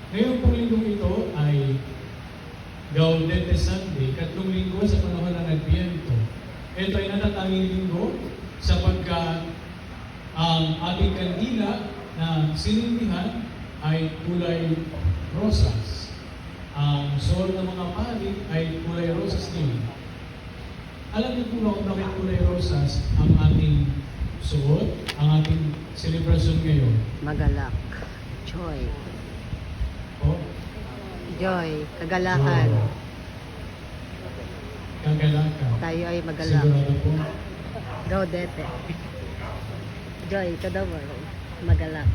Ngayon pong linggong ito ay Gaudete Sunday, katlong linggo sa panahon ng Adviento. Ito ay natatanging linggo sapagkat ang ating kandila na sinindihan ay kulay rosas. Ang suot ng mga pari ay kulay rosas din. Alam niyo po ba kung bakit kulay rosas ang ating suot, ang ating selebrasyon ngayon? Magalak. Joy. O? Joy. Kagalakan. Kagalakan. Tayo ay magalak. Sigurado po. Gaudete. Joy. Ito daw ba? Magalak.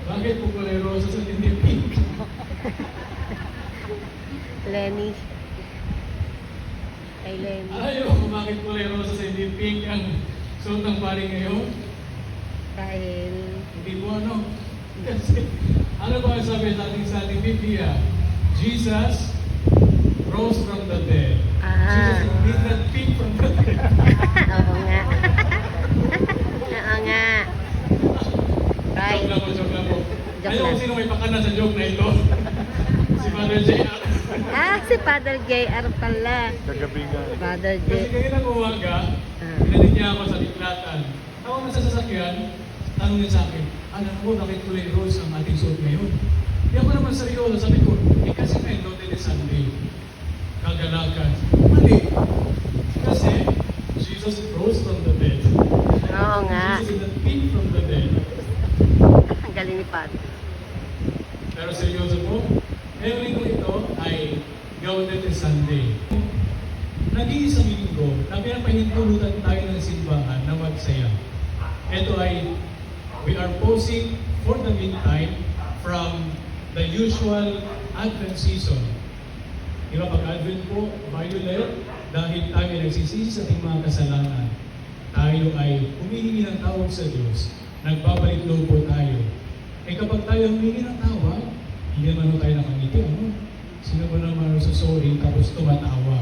Bakit po kulay rosas at hindi pink? Lenny. Kay Lenny. Ayaw kung bakit kulay rosas at hindi pink ang suot ng pari ngayon? Dahil Hindi po ano. Kasi, ano ba ang sabi sa ating Biblia? Jesus rose from the dead. Jesus did not pick from the dead. Oo nga. Oo nga. Right. Joke lang po. Joke Ayaw lang. kung sino may pakana sa joke na ito. Si Father J.R. Si Father JR pala. Kagabi nga. Father J. Kasi kanina umaga, pinanin niya ako sa diklatan. Ako na sa sasakyan, tanong niya sa akin, alam mo, bakit kulay rose ang ating suot ngayon? Di ako naman seryoso, sabi ko, kasi may Gaudete Sunday. Kagalakan. Mali. Kasi, Jesus rose from the dead. Oo nga. Jesus is the king from the dead. Ang galing ni Pat. Pero seryoso po, ngayong linggo ito ay Gaudete Sunday. Nag-iisang linggo na pinapahintulutan tayo ng simbahan na magsaya. Ito ay, we are pausing for the meantime from the usual Advent season. Di ba pag Advent po, violet, dahil tayo ay nagsisisi sa ating mga kasalanan. Tayo ay humihingi ng tawag sa Diyos. Nagbabalik loob po tayo. Eh kapag tayo humingi ng tawag, hindi naman tayo nakangiti. Ano? Sino ba naman sorry tapos tumatawa?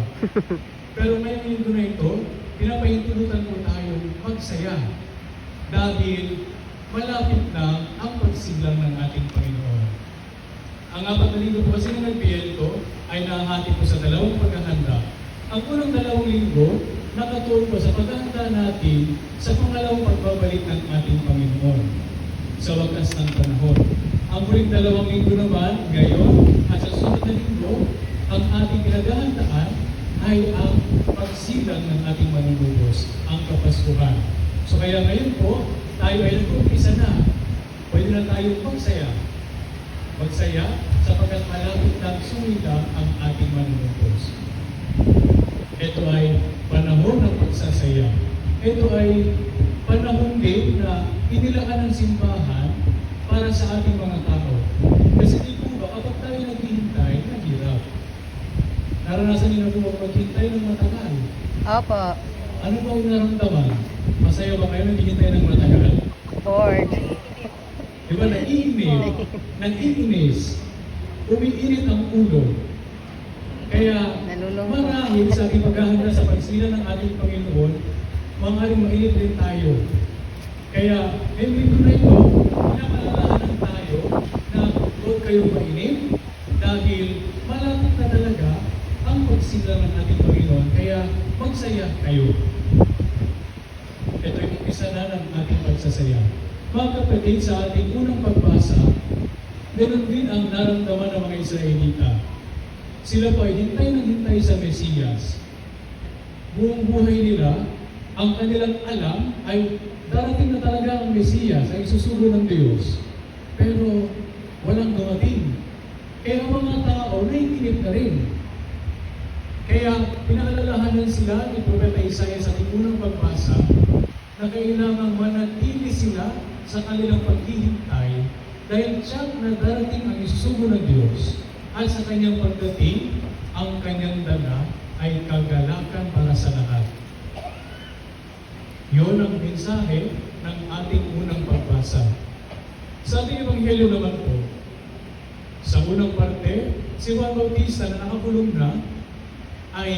Pero ngayong linggo na ito, pinapahintulutan po tayo magsaya. Dahil malapit na ang pagsilang ng ating Panginoon. Ang apat na linggo po kasi ng Adviento ay nahahati po sa dalawang paghahanda. Ang unang dalawang linggo, nakatuon po sa paghahanda natin sa pangalawang pagbabalik ng ating Panginoon sa wakas ng panahon. Ang huling dalawang linggo naman, ngayon, at sa susunod na linggo, ang ating pinaghahandaan ay ang pagsilang ng ating manunubos, ang Kapaskuhan. So kaya ngayon po, tayo ay nag-umpisa na. Pwede na tayong magsaya. Magsaya sapagkat malapit na sumida ang ating manunubos. Ito ay panahon ng pagsasaya. Ito ay panahon din na inilaan ng simbahan para sa ating mga tao. Kasi di po ba, kapag tayo naghihintay, naghirap. Naranasan niyo na po maghintay ng matagal. Opo. Ano ba ang naramdaman? Masaya ba kayo naghihintay ng matagal? Bored. Di ba, nag-iinis, umiinit ang ulo. Kaya, Nalulungkot. marahil sa ating paghahanda sa pagsila ng ating Panginoon, maaaring mainit din tayo. Kaya, every na ito, pinapalalahanan tayo na huwag kayong mainit dahil malapit na talaga ang pagsila ng ating Panginoon. Kaya, magsaya kayo. Ito ay umpisa na ng ating pagsasaya. Mga kapatid, sa ating unang pagbasa, ganoon din ang naramdaman ng mga Israelita. Sila po ay hintay ng hintay sa Mesiyas. Buong buhay nila, ang kanilang alam ay darating na talaga ang Mesiyas, ay susugo ng Diyos. Pero walang dumating. Kaya ang mga tao, naiinip na rin. Kaya pinaalalahanan sila ni Propeta Isaiah sa ating unang pagbasa na kailangang manatili sila sa kanilang paghihintay dahil siyang na darating ang isusugo ng Diyos at sa kanyang pagdating, ang kanyang dala ay kagalakan para sa lahat. Yun ang mensahe ng ating unang pagbasa. Sa ating Ebanghelyo naman po, sa unang parte, si Juan Bautista na nakakulong na ay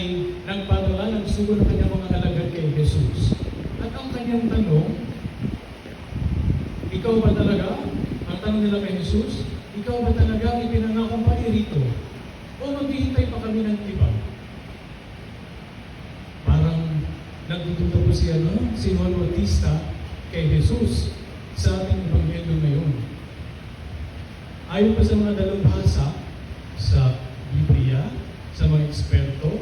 nagpadala ng sugo ng kanyang mga alagad kay Jesus. At ang kanyang tanong, ikaw ba talaga? Ang tanong nila kay Jesus, ikaw ba talaga ang ipinangakong paririto? O maghihintay pa kami ng iba? Parang nagdududa po si Juan Bautista kay Jesus sa ating Ebanghelyo ngayon. Ayon pa sa mga dalubhasa sa Biblia, sa mga eksperto,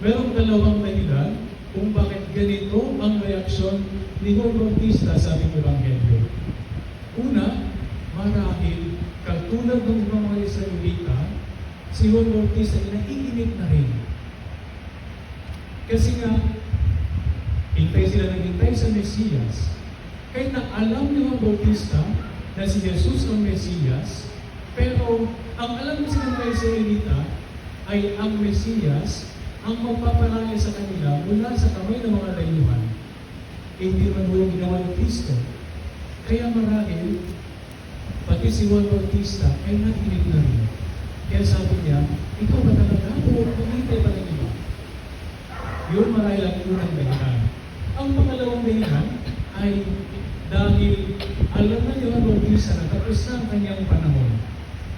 merong dalawang dahilan kung bakit ganito ang reaksyon ni Juan Bautista sa ating Ebanghelyo. Una, marahil katulad ng mga Israelita, si Juan Bautista ay naiinip na rin. Kasi nga, hintay sila naghintay sa Mesiyas. Kahit na alam ni Juan Bautista na si Jesus ang Mesiyas, pero ang alam sila ng Israelita ay ang Mesiyas ang magpaparaya sa kanila mula sa kamay ng mga dayuhan. Hindi man mo yung ginawa ng Kristo. Kaya marahil, pati si Juan Bautista ay nakinig na rin. Kaya sabi niya, ikaw ba talaga o maghintay pa ng iba? Yun marahil ang unang dahilan. Ang pangalawang dahilan ay dahil alam na ni Juan Bautista na tapos na ang kanyang panahon,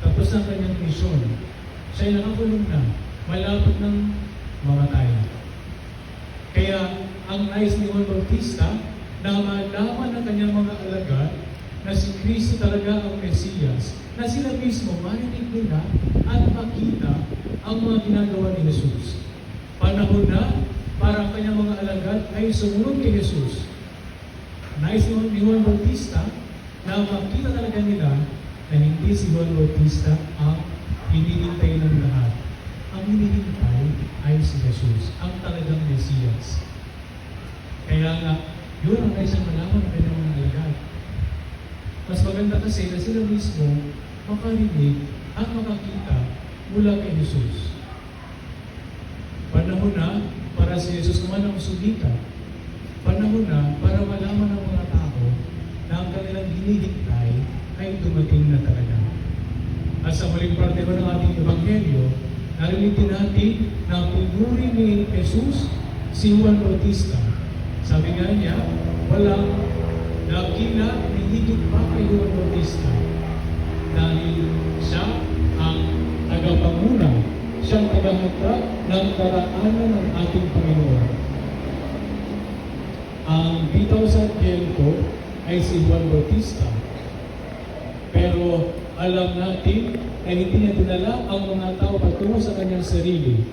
tapos na ang kanyang misyon. Siya ay nakakulong na, malapit ng mamatay. Kaya ang nais ni Juan Bautista na malaman ng kanyang mga alagad na si Kristo talaga ang Mesiyas, na sila mismo marinig nila at makita ang mga ginagawa ni Jesus. Panahon na para ang kanyang mga alagad ay sumunod kay Jesus. Nais ni Juan Bautista na makita talaga nila na hindi si Juan Bautista ang hinihintay ng lahat. Ang hinihintay ay si Jesus, ang talagang Mesiyas. Kaya nga, yun ang nais ang malaman ng kanyang mga alagad. Mas maganda kasi na sila mismo makarinig at makakita mula kay Jesus. Panahon na para si Jesus naman ang sumika. Panahon na para malaman ng mga tao na ang kanilang hinihintay ay dumating na talaga. At sa huling parte ko ng ating Ebanghelyo, narinig din natin na pinuri ni Jesus si Juan Bautista. Sabi nga niya, walang nakila ni higit pa kay Juan Bautista dahil siya ang tagapanguna, siyang tagahagda ng daraanan ng ating Panginoon. Ang bitaw sa Angelo ay si Juan Bautista. Pero alam natin na hindi niya dinala ang mga tao patungo sa kanyang sarili.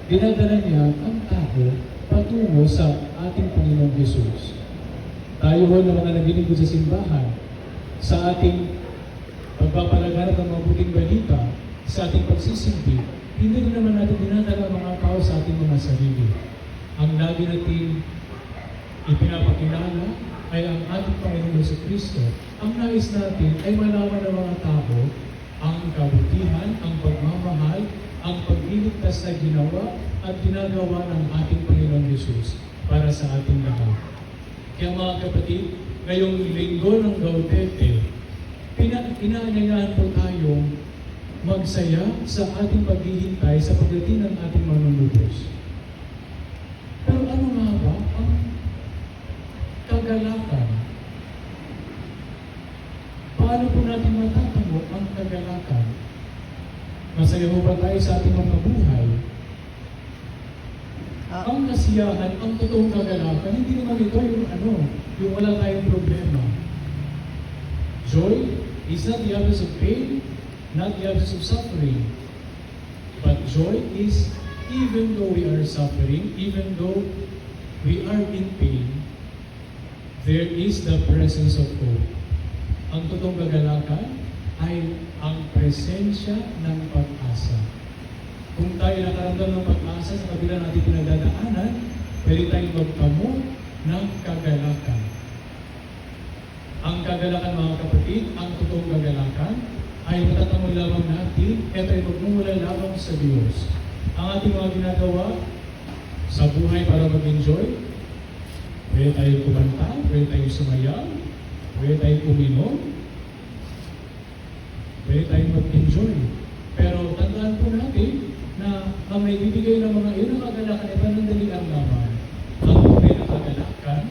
Dinadala niya ang tao patungo sa ating Panginoong Jesus. Tayo ho na mga naglilingkod sa simbahan, sa ating pagpapalaganap ng mabuting balita, sa ating pagsisimbi, hindi rin naman natin dinadala ang mga tao sa ating mga sarili. Ang lagi natin ipinapakilala ay ang ating Panginoon sa Kristo. Ang nais natin ay malaman ng mga tao ang kabutihan, ang pagmamahal, ang pagliligtas na ginawa at ginagawa ng ating Panginoon Jesus para sa ating lahat. Kaya mga kapatid, ngayong linggo ng Gaudete, inaanyayahan po tayong magsaya sa ating paghihintay sa pagdating ng ating manunubos. Pero ano nga ba ang kagalakan? Paano po natin matatango ang kagalakan? Masaya mo ba tayo sa ating mga buhay? Ang kasiyahan, ang totoong kagalakan, hindi naman ito yung wala tayong problema. Joy is not the absence of pain, not the absence of suffering. But joy is, even though we are suffering, even though we are in pain, there is the presence of hope. Ang totoong kagalakan ay ang presensya ng pag-asa. Kung tayo nakaramdam ng pag-asa sa kabila natin pinagdadaanan, pwede tayong magtamo ng kagalakan. Ang kagalakan, mga kapatid, ang totoong kagalakan ay matatamo lamang natin at ay magmumula lamang sa Diyos. Ang ating mga ginagawa sa buhay para mag-enjoy, pwede tayong kumanta, pwede tayong sumayaw, pwede tayong uminom, pwede tayong mag-enjoy. Pero tandaan po natin na ang may bibigay ng mga iyon ng kagalakan ay panandalian lamang. Ang tunay na kagalakan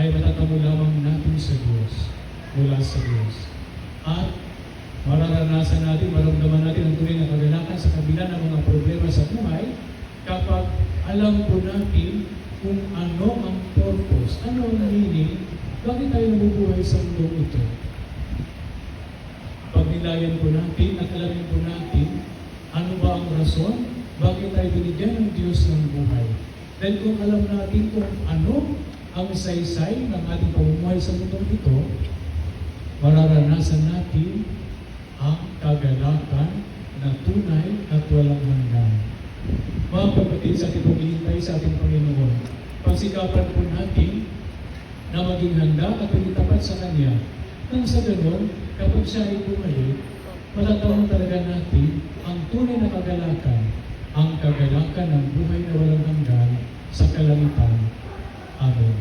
ay matatamo lamang natin sa Diyos, mula sa Diyos. At mararanasan natin, maramdaman natin ang tunay na kagalakan sa kabila ng mga problema sa buhay kapag alam po natin kung ano ang purpose, ano ang meaning, bakit tayo nabubuhay sa mundo ito. Pagnilayan po natin at alamin po natin ano ba ang rason, bakit tayo binigyan ng Diyos ng buhay. Dahil kung alam natin kung ano ang saysay ng ating pamumuhay sa mundo ito, mararanasan natin ang kagalakan na tunay at walang hanggan. Mga kapatid, sa ating paghihintay sa ating Panginoon, pagsikapan po natin na maging handa at maging tapat sa Kanya. Nang sa ganon, kapag siya ay bumalik, matatawang talaga natin ang tunay na kagalakan, ang kagalakan ng buhay na walang hanggan sa kalangitan. Amen.